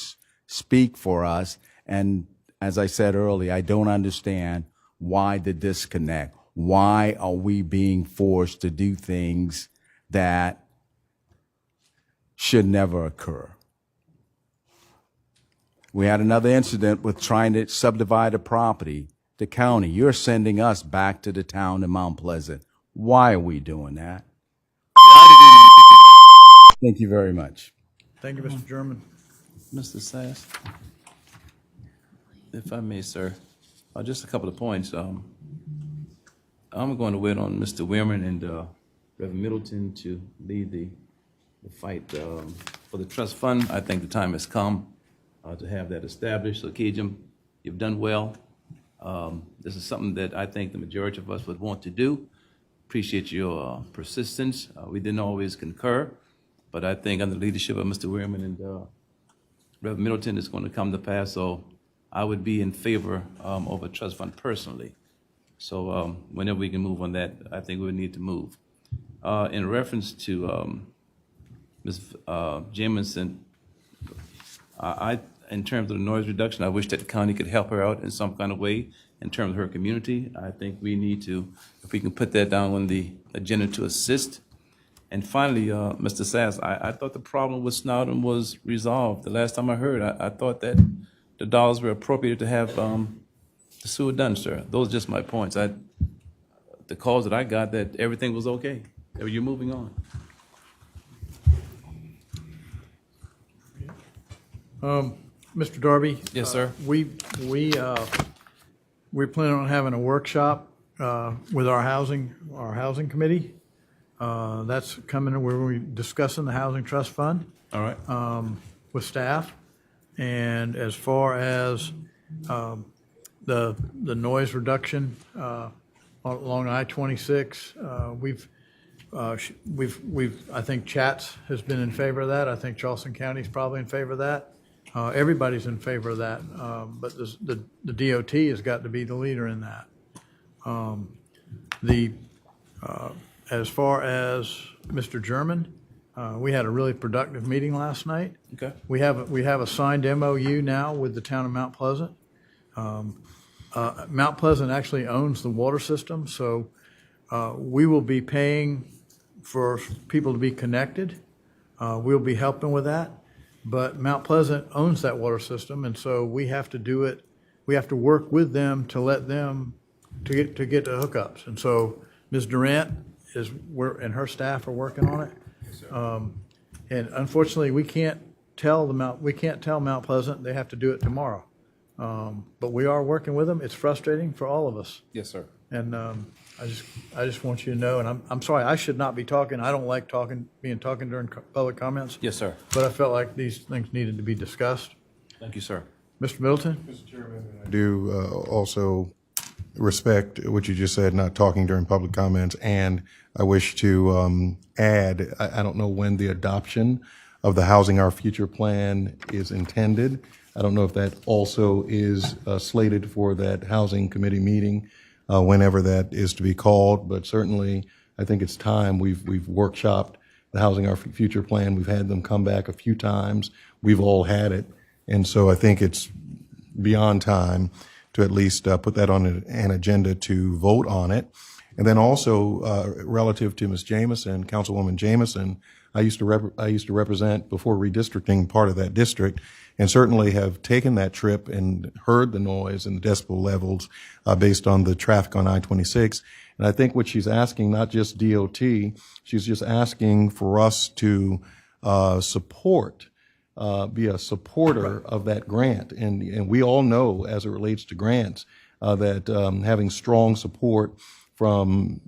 speak for us. And as I said earlier, I don't understand why the disconnect. Why are we being forced to do things that should never occur? We had another incident with trying to subdivide a property. The county, you're sending us back to the town of Mount Pleasant. Why are we doing that? Thank you very much. Thank you, Mr. German. Mr. Sass, if I may, sir, just a couple of points. I'm going to wait on Mr. Wierman and Reverend Middleton to lead the fight for the trust fund. I think the time has come to have that established. So, Kejim, you've done well. This is something that I think the majority of us would want to do. Appreciate your persistence. We didn't always concur, but I think under the leadership of Mr. Wierman and Reverend Middleton, it's going to come to pass. So I would be in favor of a trust fund personally. So whenever we can move on that, I think we would need to move. In reference to Ms. Jamison, in terms of the noise reduction, I wish that the county could help her out in some kind of way in terms of her community. I think we need to, if we can put that down on the agenda to assist. And finally, Mr. Sass, I thought the problem with Snowden was resolved. The last time I heard, I thought that the dollars were appropriate to have the sewer done, sir. Those are just my points. The calls that I got that everything was okay. You're moving on. Mr. Darby? Yes, sir. We're planning on having a workshop with our housing committee. That's coming where we're discussing the Housing Trust Fund. All right. With staff. And as far as the noise reduction along I-26, I think Chats has been in favor of that. I think Charleston County is probably in favor of that. Everybody's in favor of that, but the DOT has got to be the leader in that. As far as Mr. German, we had a really productive meeting last night. Okay. We have a signed MOU now with the town of Mount Pleasant. Mount Pleasant actually owns the water system, so we will be paying for people to be connected. We'll be helping with that. But Mount Pleasant owns that water system, and so we have to do it. We have to work with them to let them to get the hookups. And so Ms. Durant and her staff are working on it. And unfortunately, we can't tell Mount Pleasant they have to do it tomorrow. But we are working with them. It's frustrating for all of us. Yes, sir. And I just want you to know, and I'm sorry, I should not be talking. I don't like being talking during public comments. Yes, sir. But I felt like these things needed to be discussed. Thank you, sir. Mr. Middleton? Mr. Chairman, I do also respect what you just said, not talking during public comments, and I wish to add, I don't know when the adoption of the Housing Our Future plan is intended. I don't know if that also is slated for that Housing Committee meeting, whenever that is to be called, but certainly I think it's time. We've workshopped the Housing Our Future plan. We've had them come back a few times. We've all had it. And so I think it's beyond time to at least put that on an agenda to vote on it. And then also relative to Ms. Jamison, Councilwoman Jamison, I used to represent before redistricting part of that district, and certainly have taken that trip and heard the noise and the decibel levels based on the traffic on I-26. And I think what she's asking, not just DOT, she's just asking for us to support, be a supporter of that grant. And we all know, as it relates to grants, that having strong support from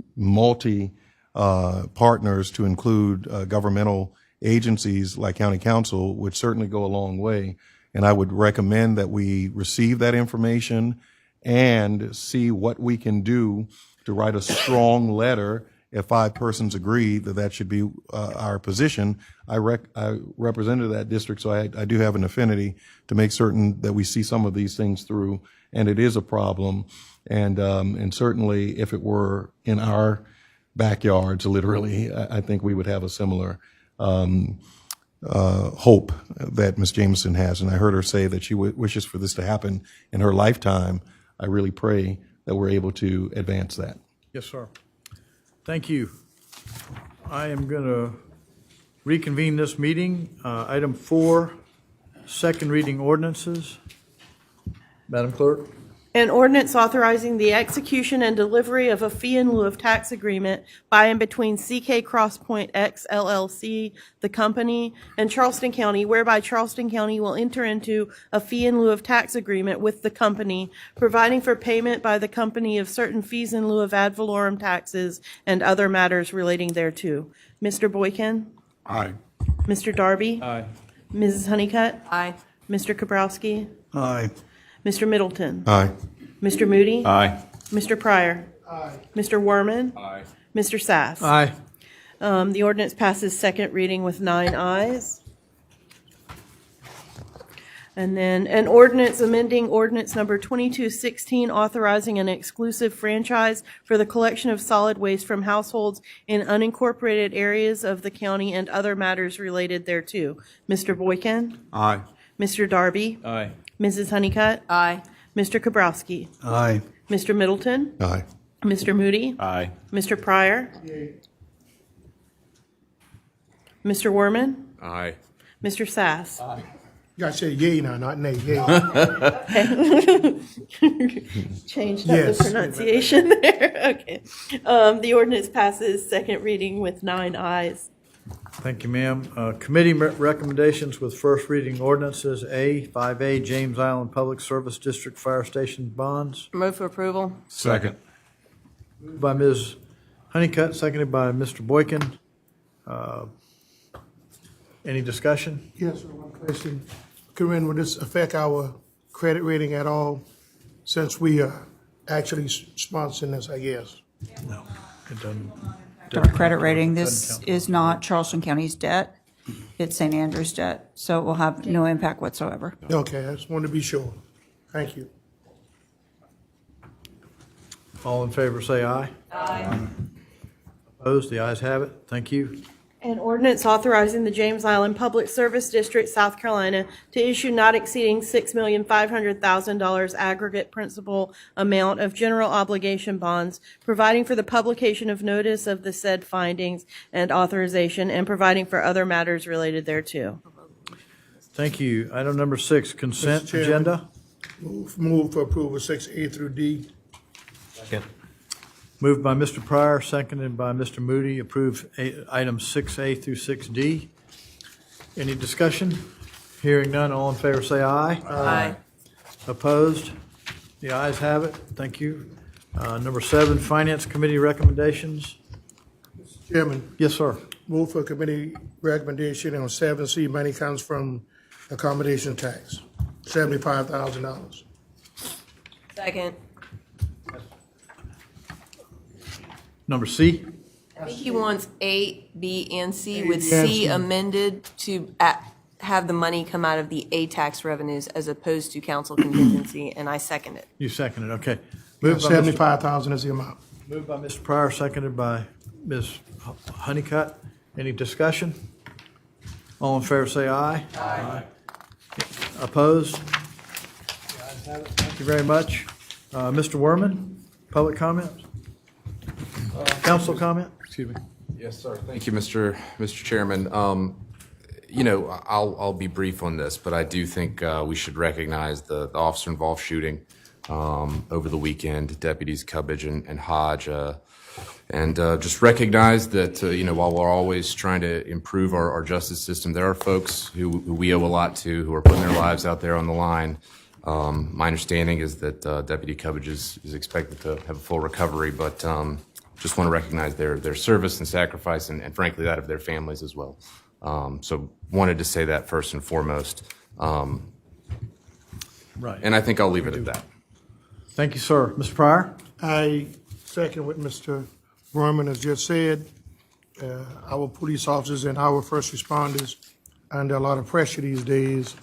partners to include governmental agencies like county council would certainly go a long way. And I would recommend that we receive that information and see what we can do to write a strong letter. If 5 persons agree that that should be our position, I represented that district, so I do have an affinity to make certain that we see some of these things through, and it is a problem. And certainly if it were in our backyards, literally, I think we would have a similar hope that Ms. Jamison has. And I heard her say that she wishes for this to happen in her lifetime. I really pray that we're able to advance that. Yes, sir. Thank you. I am going to reconvene this meeting. Item 4, second reading ordinances. Madam Clerk. An ordinance authorizing the execution and delivery of a fee in lieu of tax agreement by and between CK Crosspoint X LLC, the company, and Charleston County, whereby Charleston County will enter into a fee in lieu of tax agreement with the company, providing for payment by the company of certain fees in lieu of ad valorem taxes and other matters relating thereto. Mr. Boykin? Aye. Mr. Darby? Aye. Mrs. Honeycutt? Aye. Mr. Kabrowski? Aye. Mr. Middleton? Aye. Mr. Moody? Aye. Mr. Pryor? Aye. Mr. Werman? Aye. Mr. Sass? Aye. The ordinance passes second reading with 9 ayes. And then an ordinance amending ordinance number 2216, authorizing an exclusive franchise for the collection of solid waste from households in unincorporated areas of the county and other matters related thereto. Mr. Boykin? Aye. Mr. Darby? Aye. Mrs. Honeycutt? Aye. Mr. Kabrowski? Aye. Mr. Middleton? Aye. Mr. Moody? Aye. Mr. Pryor? Mr. Werman? Aye. Mr. Sass? You gotta say yay now, not nay, yay. Changed up Yes. the pronunciation there. Okay. The ordinance passes second reading with 9 ayes. Thank you, ma'am. Committee recommendations with first reading ordinances. 5A, James Island Public Service District Fire Station bonds. Move for approval. Second. Moved by Ms. Honeycutt, seconded by Mr. Boykin. Any discussion? Yes, sir, one question. Corinne, will this affect our credit rating at all since we are actually sponsoring this, I guess? No, it doesn't. Our credit rating, this is not Charleston County's debt. It's St. Andrew's debt, so it will have no impact whatsoever. Okay, I just wanted to be sure. Thank you. All in favor, say aye. Aye. Opposed? The ayes have it. Thank you. An ordinance authorizing the James Island Public Service District, South Carolina, to issue not exceeding $6,500,000 aggregate principal amount of general obligation bonds, providing for the publication of notice of the said findings and authorization, and providing for other matters related thereto. Thank you. Item number 6, consent Mr. Chairman. agenda. Move for approval 6A through D. Second. Moved by Mr. Pryor, seconded by Mr. Moody. Approve items 6A through 6D. Any discussion? Hearing none, all in favor say aye. Aye. Opposed? The ayes have it. Thank you. Number 7, Finance Committee recommendations. Chairman, Yes, sir. move for committee recommendation on 7C, money comes from accommodation tax, $75,000. Second. Number C. I think he wants A, B, and C, with and C C. amended to have the money come out of the A tax revenues as opposed to council contingency, and I second it. You seconded, okay. Moved by Mr. 75,000 is the amount. Moved by Mr. Pryor, seconded by Ms. Honeycutt. Any discussion? All in favor say aye. Aye. Opposed? The ayes have it. Thank you very much. Mr. Werman, public comment? Council comment? Excuse me. Yes, sir. Thank you, Mr. Chairman. You know, I'll be brief on this, but I do think we should recognize the officer-involved shooting over the weekend, Deputies Cubbage and Hodge, and just recognize that, you know, while we're always trying to improve our justice system, there are folks who we owe a lot to, who are putting their lives out there on the line. My understanding is that Deputy Cubbage is expected to have a full recovery, but just want to recognize their service and sacrifice, and frankly, that of their families as well. So wanted to say that first and foremost. Right. And I think I'll leave it at that. Thank you, sir. Mr. Pryor? I second what Mr. Berman has just said. Our police officers and our first responders are under a lot of pressure these days,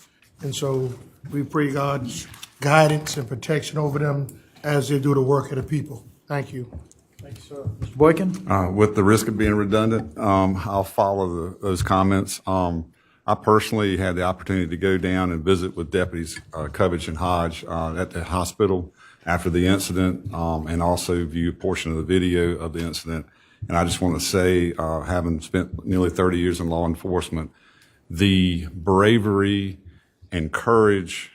and so we pray God's guidance and protection over them as they do the work of the people. Thank you. Thank you, sir. Mr. Boykin? With the risk of being redundant, I'll follow those comments. I personally had the opportunity to go down and visit with Deputies Cubbage and Hodge at the hospital after the incident, and also view a portion of the video of the incident. And I just want to say, having spent nearly 30 years in law enforcement, the bravery and courage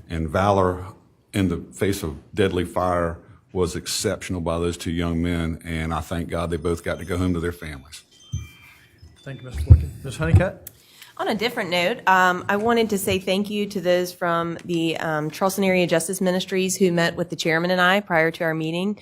and valor in the face of deadly fire was exceptional by those two young men, and I thank God they both got to go home to their families. Thank you, Mr. Boykin. Ms. Honeycutt? On a different note, I wanted to say thank you to those from the Charleston Area Justice Ministries who met with the chairman and I prior to our meeting.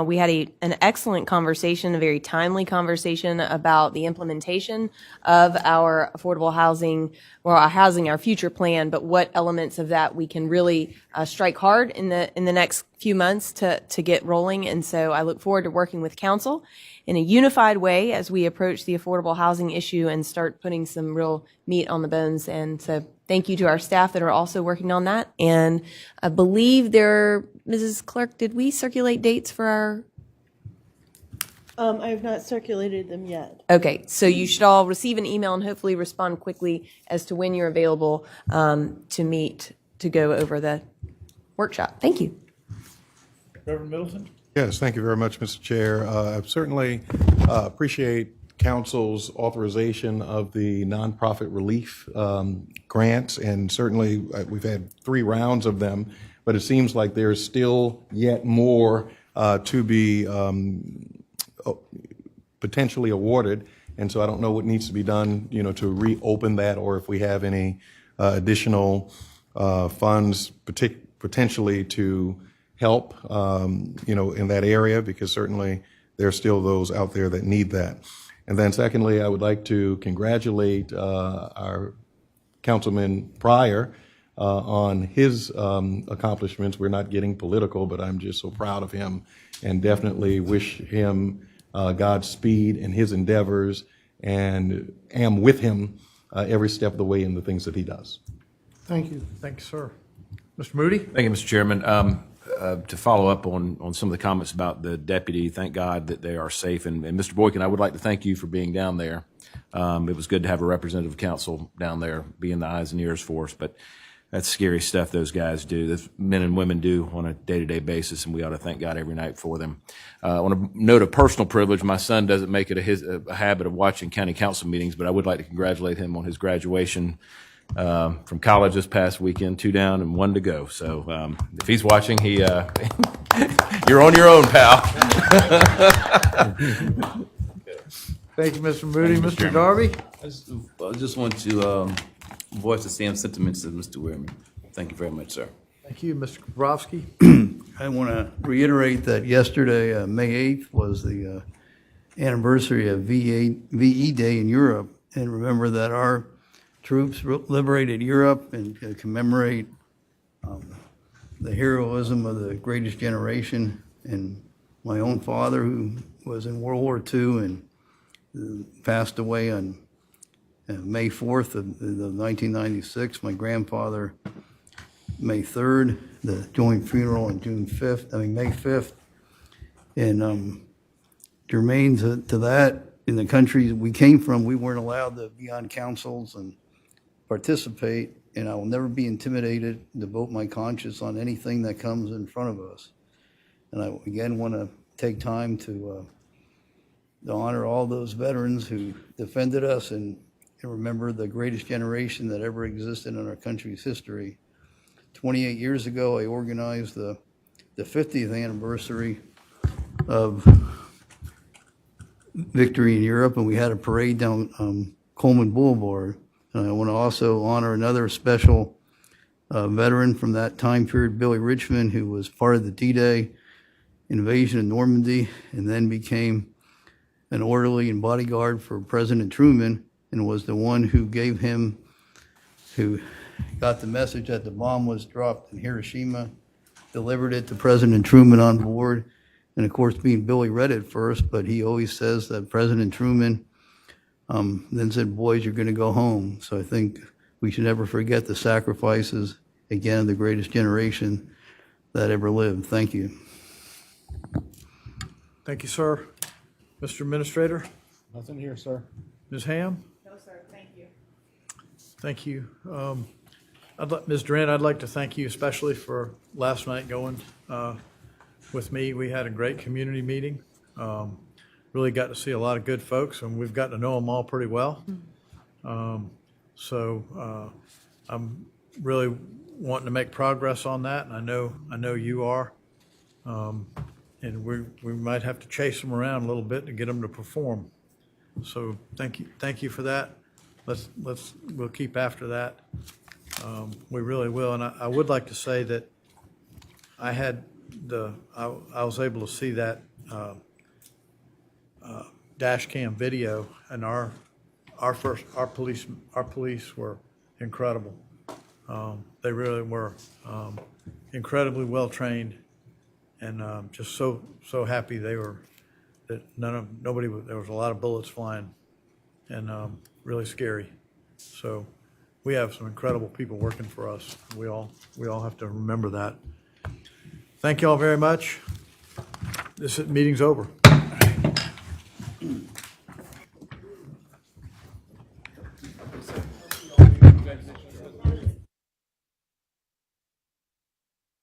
We had an excellent conversation, a very timely conversation about the implementation of our affordable housing, or our future plan, but what elements of that we can really strike hard in the next few months to get rolling. And so I look forward to working with council in a unified way as we approach the affordable housing issue and start putting some real meat on the bones. And so thank you to our staff that are also working on that. And I believe Mrs. Clerk, did we circulate dates for our? I have not circulated them yet. Okay, so you should all receive an email and hopefully respond quickly as to when you're available to meet to go over the workshop. Thank you. Reverend Middleton? Yes, thank you very much, Mr. Chair. I certainly appreciate Council's authorization of the nonprofit relief grants, and certainly we've had 3 rounds of them, but it seems like there's still yet more to be potentially awarded, and so I don't know what needs to be done, to reopen that, or if we have any additional funds potentially to help, in that area, because certainly there's still those out there that need that. And then secondly, I would like to congratulate our Councilman Pryor on his accomplishments. We're not getting political, but I'm just so proud of him and definitely wish him Godspeed in his endeavors, and am with him every step of the way in the things that he does. Thank you. Thank you, sir. Mr. Moody? Thank you, Mr. Chairman. To follow up on some of the comments about the deputy, thank God that they are safe. And Mr. Boykin, I would like to thank you for being down there. It was good to have a representative of council down there being the eyes and ears for us, but that's scary stuff those guys do, that men and women do on a day-to-day basis, and we ought to thank God every night for them. On a note of personal privilege, my son doesn't make it a habit of watching county council meetings, but I would like to congratulate him on his graduation from college this past weekend, 2 down and 1 to go. So if he's watching, you're on your own, pal. Thank you, Mr. Moody. Mr. Darby? I just want to voice the same sentiments as Mr. Weirman. Thank you very much, sir. Thank you, Mr. Kowalski. I want to reiterate that yesterday, May 8th, was the anniversary of VE Day in Europe. And remember that our troops liberated Europe, and commemorate the heroism of the greatest generation. And my own father, who was in World War II and passed away on May 4th of 1996. My grandfather, May 3rd. The joint funeral on May 5th. And germane to that, in the countries we came from, we weren't allowed to be on councils and participate, and I will never be intimidated to vote my conscience on anything that comes in front of us. And I, again, want to take time to honor all those veterans who defended us, and remember the greatest generation that ever existed in our country's history. 28 years ago, I organized the 50th anniversary of victory in Europe, and we had a parade down Coleman Boulevard. And I want to also honor another special veteran from that time period, Billy Richmond, who was part of the D-Day invasion of Normandy, and then became an orderly and bodyguard for President Truman, and was the one who got the message that the bomb was dropped in Hiroshima, delivered it to President Truman on board. And of course, being Billy read it first, but he always says that President Truman then said, "Boys, you're going to go home." So I think we should never forget the sacrifices, again, of the greatest generation that ever lived. Thank you. Thank you, sir. Mr. Administrator? Nothing here, sir. Ms. Ham? No, sir. Thank you. Thank you. Ms. Durant, I'd like to thank you especially for last night going with me. We had a great community meeting. Really got to see a lot of good folks, and we've gotten to know them all pretty well. So I'm really wanting to make progress on that, and I know you are. And we might have to chase them around a little bit to get them to perform. So thank you for that. We'll keep after that. We really will. And I would like to say that I was able to see that dash cam video, and our police were incredible. They really were incredibly well trained, and just so happy they were, that there was a lot of bullets flying, and really scary. So we have some incredible people working for us. We all have to remember that. Thank you all very much. This meeting's over.